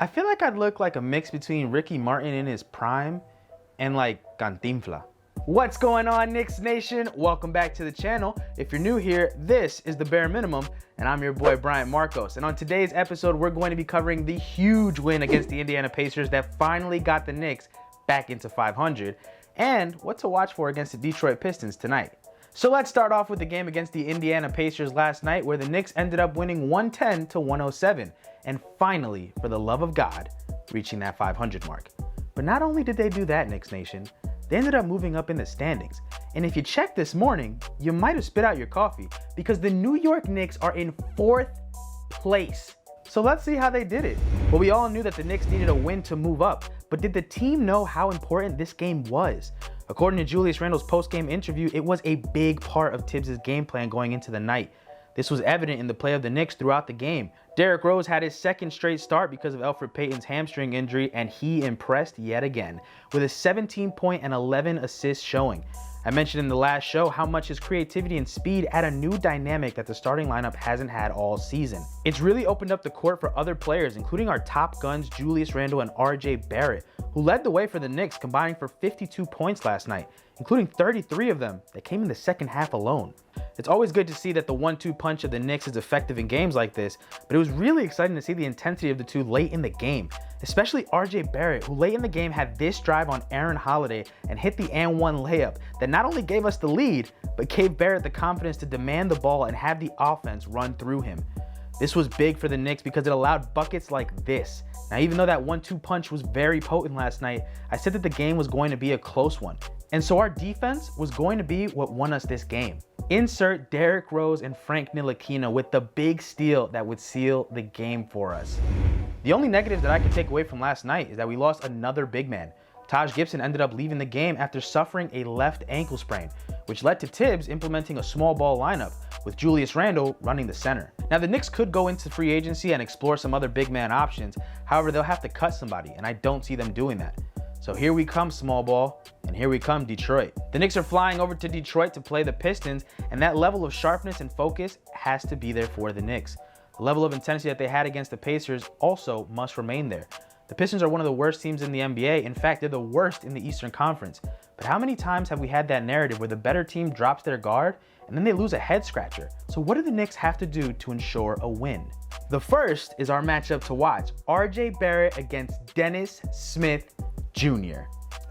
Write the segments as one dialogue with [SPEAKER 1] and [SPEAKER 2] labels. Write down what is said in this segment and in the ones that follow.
[SPEAKER 1] I feel like I'd look like a mix between Ricky Martin in his prime and like Cantinflas. What's going on, Knicks Nation? Welcome back to the channel. If you're new here, this is The Bare Minimum, and I'm your boy Bryant Marcos. And on today's episode, we're going to be covering the huge win against the Indiana Pacers that finally got the Knicks back into 500, and what to watch for against the Detroit Pistons tonight. So let's start off with the game against the Indiana Pacers last night, where the Knicks ended up winning 110 to 107, and finally, for the love of God, reaching that 500 mark. But not only did they do that, Knicks Nation, they ended up moving up in the standings. And if you checked this morning, you might have spit out your coffee, because the New York Knicks are in 4th place. So let's see how they did it. Well, we all knew that the Knicks needed a win to move up, but did the team know how important this game was? According to Julius Randle's post-game interview, it was a big part of Tibbs' game plan going into the night. This was evident in the play of the Knicks throughout the game. Derrick Rose had his second straight start because of Elfrid Payton's hamstring injury, and he impressed yet again with a 17-point and 11 assist showing. I mentioned in the last show how much his creativity and speed add a new dynamic that the starting lineup hasn't had all season. It's really opened up the court for other players, including our top guns Julius Randle and RJ Barrett, who led the way for the Knicks, combining for 52 points last night, including 33 of them that came in the second half alone. It's always good to see that the 1-2 punch of the Knicks is effective in games like this, but it was really exciting to see the intensity of the two late in the game, especially RJ Barrett, who late in the game had this drive on Aaron Holiday and hit the and one layup that not only gave us the lead, but gave Barrett the confidence to demand the ball and have the offense run through him. This was big for the Knicks because it allowed buckets like this. Now, even though that 1-2 punch was very potent last night, I said that the game was going to be a close one. And so our defense was going to be what won us this game. Insert Derrick Rose and Frank Ntilikina with the big steal that would seal the game for us. The only negative that I could take away from last night is that we lost another big man. Taj Gibson ended up leaving the game after suffering a left ankle sprain, which led to Tibbs implementing a small ball lineup, with Julius Randle running the center. Now, the Knicks could go into free agency and explore some other big man options. However, they'll have to cut somebody, and I don't see them doing that. So here we come, small ball, and here we come, Detroit. The Knicks are flying over to Detroit to play the Pistons, and that level of sharpness and focus has to be there for the Knicks. The level of intensity that they had against the Pacers also must remain there. The Pistons are one of the worst teams in the NBA. In fact, they're the worst in the Eastern Conference. But how many times have we had that narrative where the better team drops their guard and then they lose a head scratcher? So what do the Knicks have to do to ensure a win? The first is our matchup to watch, RJ Barrett against Dennis Smith Jr.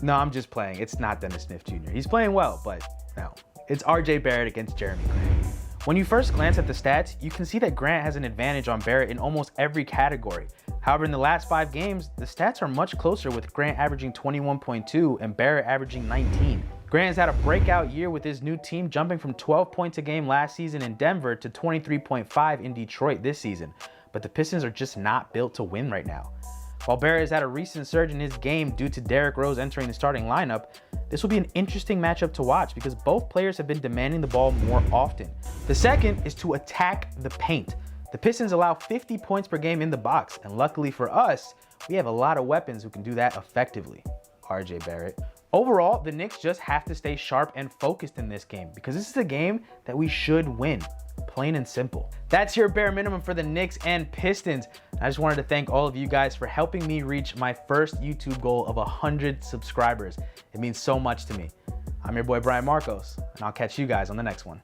[SPEAKER 1] No, I'm just playing. It's not Dennis Smith Jr. He's playing well, but no. It's RJ Barrett against Jeremy Grant. When you first glance at the stats, you can see that Grant has an advantage on Barrett in almost every category. However, in the last 5 games, the stats are much closer, with Grant averaging 21.2 and Barrett averaging 19. Grant has had a breakout year with his new team, jumping from 12 points a game last season in Denver to 23.5 in Detroit this season. But the Pistons are just not built to win right now. While Barrett has had a recent surge in his game due to Derrick Rose entering the starting lineup, this will be an interesting matchup to watch because both players have been demanding the ball more often. The second is to attack the paint. The Pistons allow 50 points per game in the box, and luckily for us, we have a lot of weapons who can do that effectively. RJ Barrett. Overall, the Knicks just have to stay sharp and focused in this game because this is a game that we should win. Plain and simple. That's your bare minimum for the Knicks and Pistons. I just wanted to thank all of you guys for helping me reach my first YouTube goal of 100 subscribers. It means so much to me. I'm your boy Bryant Marcos, and I'll catch you guys on the next one.